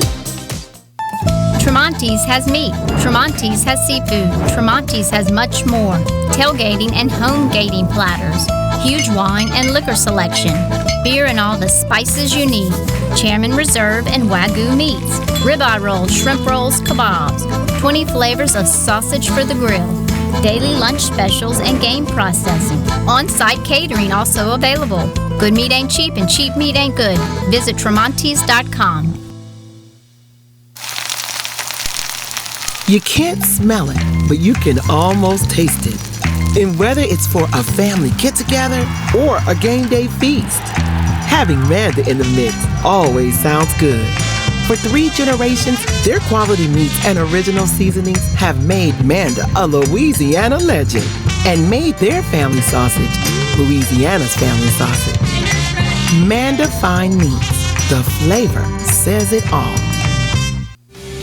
Tremonti's has meat. Tremonti's has seafood. Tremonti's has much more. Tailgating and home gating platters. Huge wine and liquor selection. Beer and all the spices you need. Chairman Reserve and Wagyu meats. Ribeye rolls, shrimp rolls, kebabs. 20 flavors of sausage for the grill. Daily lunch specials and game processing. On-site catering also available. Good meat ain't cheap and cheap meat ain't good. Visit Tremonti's.com. You can't smell it, but you can almost taste it. And whether it's for a family get-together or a game day feast, having Manda in the mix always sounds good. For 3 generations, their quality meats and original seasonings have made Manda a Louisiana legend and made their family sausage Louisiana's family sausage. Manda Fine Meats. The flavor says it all.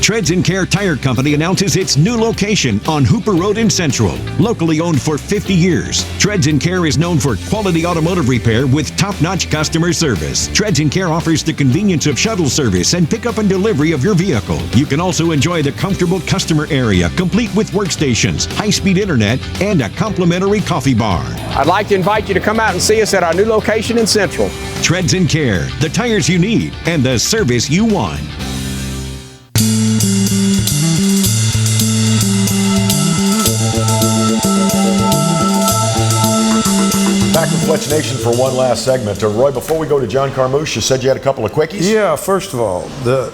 Treads & Care Tire Company announces its new location on Hooper Road in Central. Locally owned for 50 years, Treads & Care is known for quality automotive repair with top-notch customer service. Treads & Care offers the convenience of shuttle service and pickup and delivery of your vehicle. You can also enjoy the comfortable customer area, complete with workstations, high-speed internet, and a complimentary coffee bar. I'd like to invite you to come out and see us at our new location in Central. Treads & Care, the tires you need and the service you want. Back with Fletch Nation for one last segment. Roy, before we go to John Carmouche, you said you had a couple of quickies? Yeah, first of all, the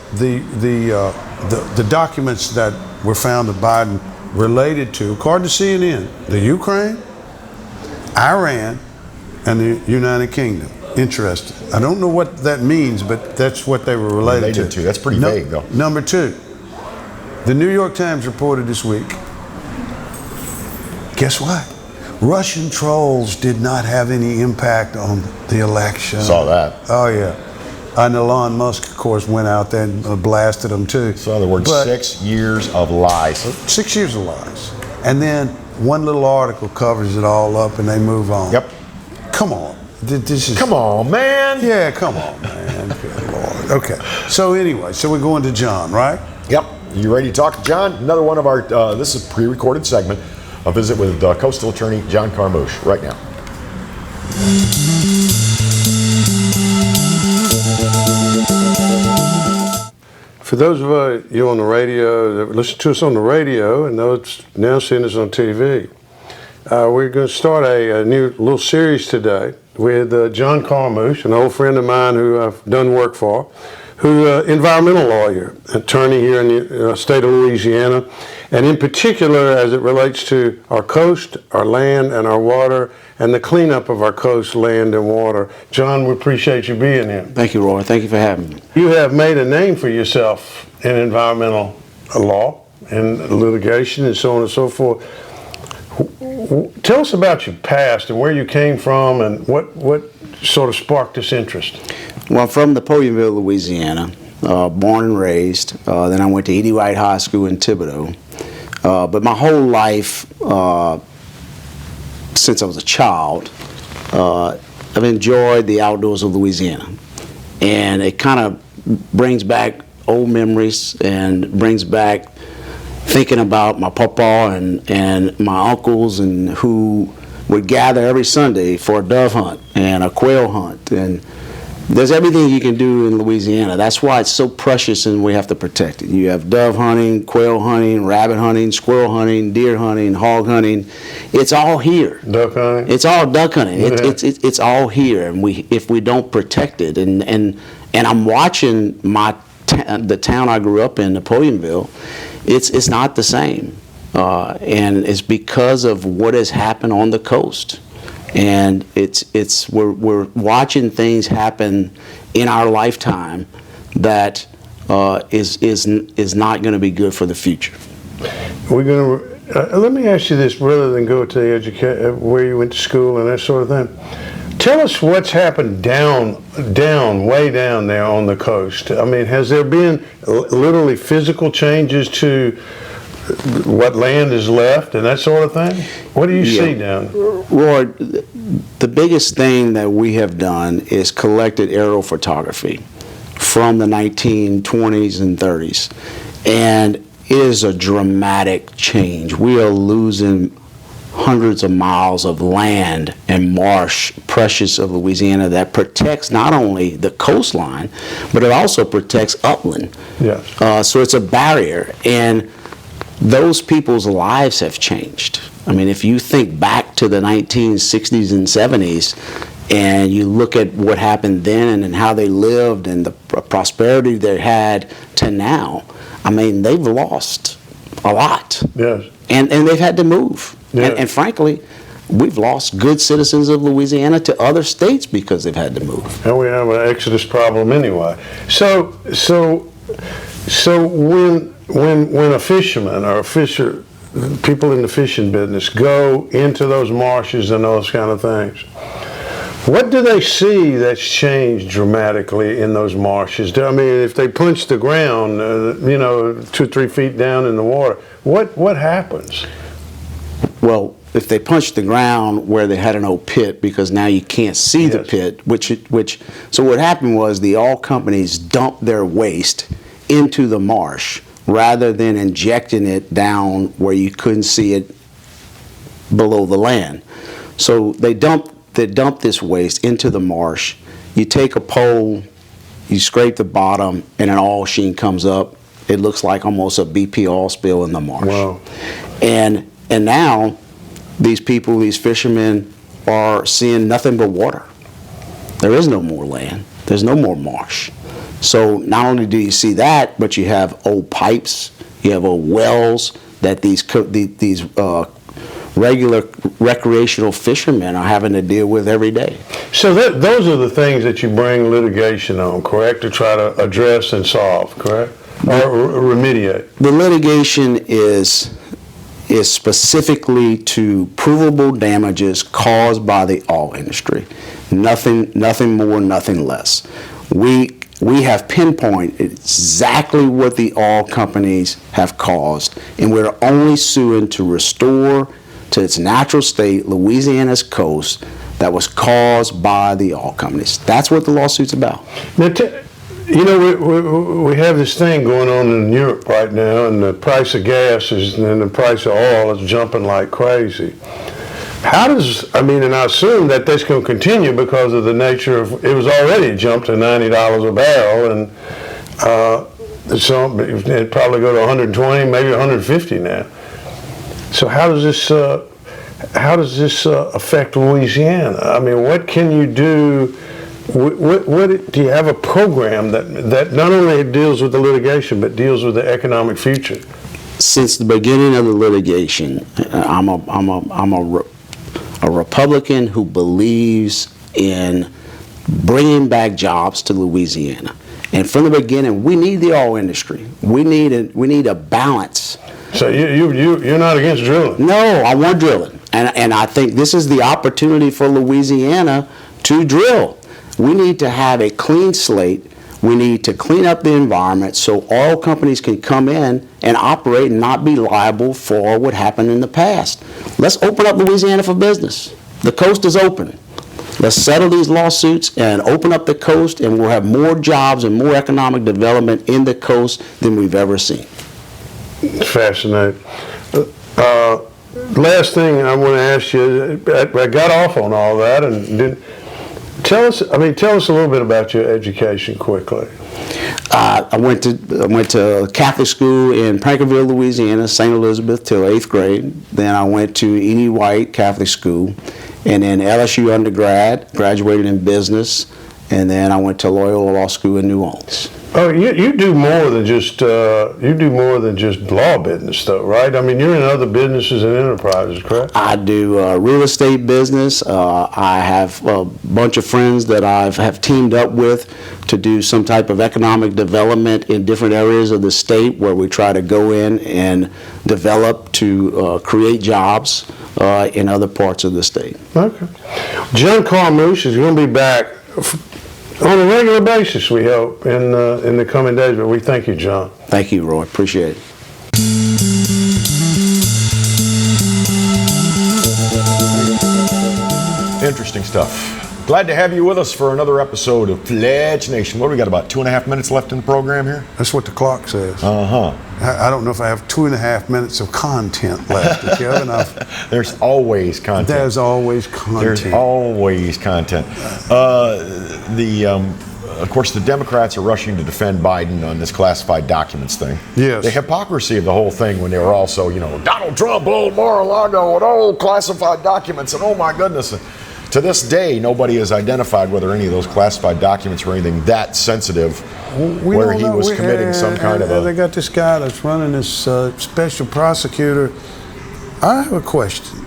documents that were found that Biden related to, according to CNN, the Ukraine, Iran, and the United Kingdom. Interesting. I don't know what that means, but that's what they were related to. That's pretty vague, though. Number 2, the New York Times reported this week, guess what? Russian trolls did not have any impact on the election. Saw that. Oh, yeah. And Elon Musk, of course, went out there and blasted them, too. So, in other words, 6 years of lies. 6 years of lies. And then one little article covers it all up and they move on. Yep. Come on. This is. Come on, man. Yeah, come on, man. Good Lord. Okay. So, anyway, we're going to John, right? Yep. You ready to talk to John? Another one of our, this is a pre-recorded segment. A visit with Coastal Attorney John Carmouche right now. For those of you on the radio that listen to us on the radio and those now seeing us on TV, we're going to start a new little series today with John Carmouche, an old friend of mine who I've done work for, who's an environmental lawyer, attorney here in the state of Louisiana, and in particular as it relates to our coast, our land, and our water, and the cleanup of our coast, land, and water. John, we appreciate you being here. Thank you, Roy. Thank you for having me. You have made a name for yourself in environmental law and litigation and so on and so forth. Tell us about your past and where you came from and what sort of sparked this interest. Well, I'm from Napoleonville, Louisiana, born and raised. Then I went to E.D. White High School in Thibodaux. But my whole life, since I was a child, I've enjoyed the outdoors of Louisiana. And it kind of brings back old memories and brings back thinking about my papa and my uncles and who would gather every Sunday for a dove hunt and a quail hunt. And there's everything you can do in Louisiana. That's why it's so precious and we have to protect it. You have dove hunting, quail hunting, rabbit hunting, squirrel hunting, deer hunting, hog hunting. It's all here. Duck hunting? It's all duck hunting. Yeah. It's all here. And if we don't protect it, and I'm watching the town I grew up in, Napoleonville, it's not the same. And it's because of what has happened on the coast. And we're watching things happen in our lifetime that is not going to be good for the future. We're going to let me ask you this, rather than go to the where you went to school and that sort of thing. Tell us what's happened way down there on the coast. I mean, has there been literally physical changes to what land is left and that sort of thing? What do you see down there? Roy, the biggest thing that we have done is collected aerial photography from the 1920s and 30s. And it is a dramatic change. We are losing hundreds of miles of land and marsh, precious of Louisiana, that protects not only the coastline, but it also protects upland. Yes. So it's a barrier, and those people's lives have changed. I mean, if you think back to the 1960s and 70s, and you look at what happened then and how they lived and the prosperity they had to now, I mean, they've lost a lot. Yes. And they've had to move. Yes. And frankly, we've lost good citizens of Louisiana to other states because they've had to move. And we have an exodus problem anyway. So when a fisherman or people in the fishing business go into those marshes and those kind of things, what do they see that's changed dramatically in those marshes? I mean, if they punch the ground, 2 or 3 feet down in the water, what happens? Well, if they punch the ground where they had an old pit, because now you can't see the pit, so what happened was the oil companies dumped their waste into the marsh rather than injecting it down where you couldn't see it below the land. So they dump this waste into the marsh. You take a pole, you scrape the bottom, and an oil sheen comes up. It looks like almost a BP oil spill in the marsh. Wow. And now these people, these fishermen, are seeing nothing but water. There is no more land. There's no more marsh. So not only do you see that, but you have old pipes, you have old wells that these regular recreational fishermen are having to deal with every day. So those are the things that you bring litigation on, correct, to try to address and solve, correct, or remediate? The litigation is specifically to provable damages caused by the oil industry. Nothing more, nothing less. We have pinpointed exactly what the oil companies have caused, and we're only suing to restore to its natural state Louisiana's coast that was caused by the oil companies. That's what the lawsuit's about. Now, we have this thing going on in Europe right now, and the price of gas and the price of oil is jumping like crazy. And I assume that that's going to continue because of the nature of, it was already jumped to $90 a barrel, and so it'd probably go to 120, maybe 150 now. So how does this affect Louisiana? I mean, what can you do? What do you have a program that not only deals with the litigation but deals with the economic future? Since the beginning of the litigation, I'm a Republican who believes in bringing back jobs to Louisiana, and from the beginning, we need the oil industry. We need a balance. So you're not against drilling? No, I want drilling, and I think this is the opportunity for Louisiana to drill. We need to have a clean slate. We need to clean up the environment so oil companies can come in and operate and not be liable for what happened in the past. Let's open up Louisiana for business. The coast is open. Let's settle these lawsuits and open up the coast, and we'll have more jobs and more economic development in the coast than we've ever seen. Fascinating. Last thing I want to ask you, I got off on all that and didn't. Tell us a little bit about your education quickly. I went to Catholic school in Prankerville, Louisiana, St. Elizabeth till 8th grade. Then I went to E.D. White Catholic School, and then LSU undergrad, graduated in business, and then I went to Loyola Law School in New Orleans. Oh, you do more than just law business, though, right? I mean, you're in other businesses and enterprises, correct? I do real estate business. I have a bunch of friends that I have teamed up with to do some type of economic development in different areas of the state, where we try to go in and develop to create jobs in other parts of the state. Okay. John Carmouche is going to be back on a regular basis, we hope, in the coming days. But we thank you, John. Thank you, Roy. Appreciate it. Interesting stuff. Glad to have you with us for another episode of Fletch Nation. What do we got, about 2.5 minutes left in the program here? That's what the clock says. Uh-huh. I don't know if I have 2.5 minutes of content left, Kevin. There's always content. There's always content. There's always content. Of course, the Democrats are rushing to defend Biden on this classified documents thing. Yes. The hypocrisy of the whole thing, when they were also, Donald Trump, old Mar-a-Lago, and old classified documents, and oh my goodness. To this day, nobody has identified whether any of those classified documents were anything that sensitive, where he was committing some kind of a... They got this guy that's running this special prosecutor. I have a question.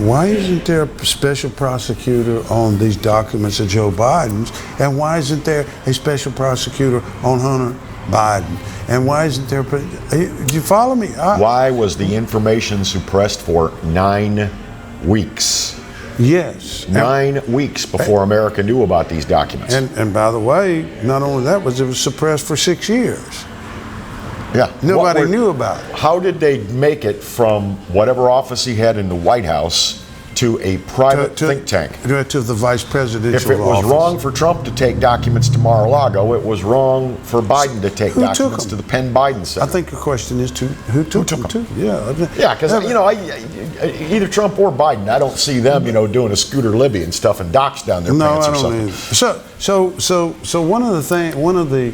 Why isn't there a special prosecutor on these documents of Joe Biden's? And why isn't there a special prosecutor on Hunter Biden? And why isn't there... Do you follow me? Why was the information suppressed for 9 weeks? Yes. 9 weeks before America knew about these documents. And by the way, not only that, it was suppressed for 6 years. Yeah. Nobody knew about it. How did they make it from whatever office he had in the White House to a private think tank? To the vice presidential office. If it was wrong for Trump to take documents to Mar-a-Lago, it was wrong for Biden to take documents to the Penn Biden Center. I think the question is who took them? Yeah, because either Trump or Biden, I don't see them, doing a Scooter Libby and stuffing docs down their pants or something. Either. So one of the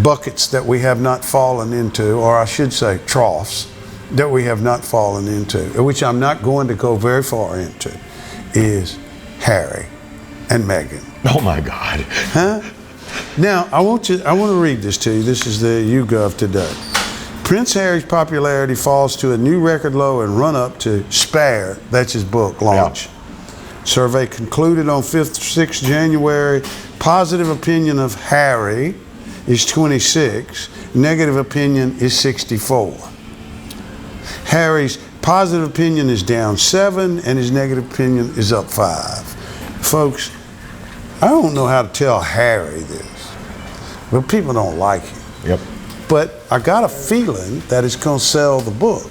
buckets that we have not fallen into, or I should say troughs, that we have not fallen into, which I'm not going to go very far into, is Harry and Meghan. Oh my God. Huh? Now, I want to read this to you. This is the YouGov today. Prince Harry's popularity falls to a new record low and run up to Spare, that's his book, launch. Yeah. Survey concluded on 6th January. Positive opinion of Harry is 26. Negative opinion is 64. Harry's positive opinion is down 7, and his negative opinion is up 5. Folks, I don't know how to tell Harry this, but people don't like him. Yep. But I got a feeling that it's going to sell the book.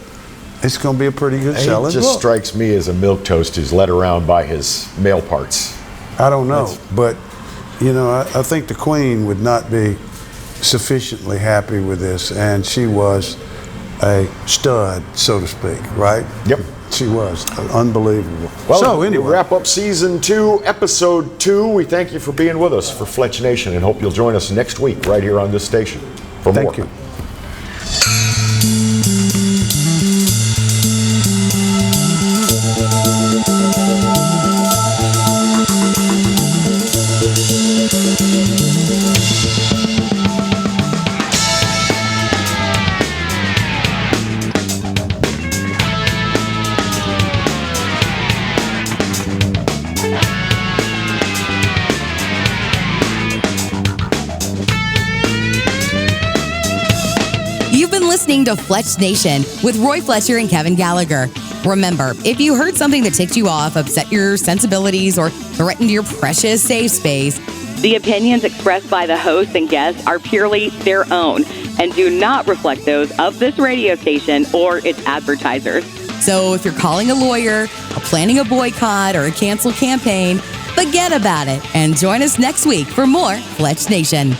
It's going to be a pretty good selling book. He just strikes me as a milquetoast who's led around by his male parts. I don't know, but I think the Queen would not be sufficiently happy with this, and she was a stud, so to speak, right? Yep. She was unbelievable. Well, so anyway, we wrap up season 2, episode 2. We thank you for being with us for Fletch Nation, and hope you'll join us next week right here on this station for more. Thank you. Listening to Fletch Nation with Roy Fletcher and Kevin Gallagher. Remember, if you heard something that ticked you off, upset your sensibilities, or threatened your precious safe space, the opinions expressed by the hosts and guests are purely their own and do not reflect those of this radio station or its advertisers. So if you're calling a lawyer, or planning a boycott, or a cancel campaign, forget about it and join us next week for more Fletch Nation.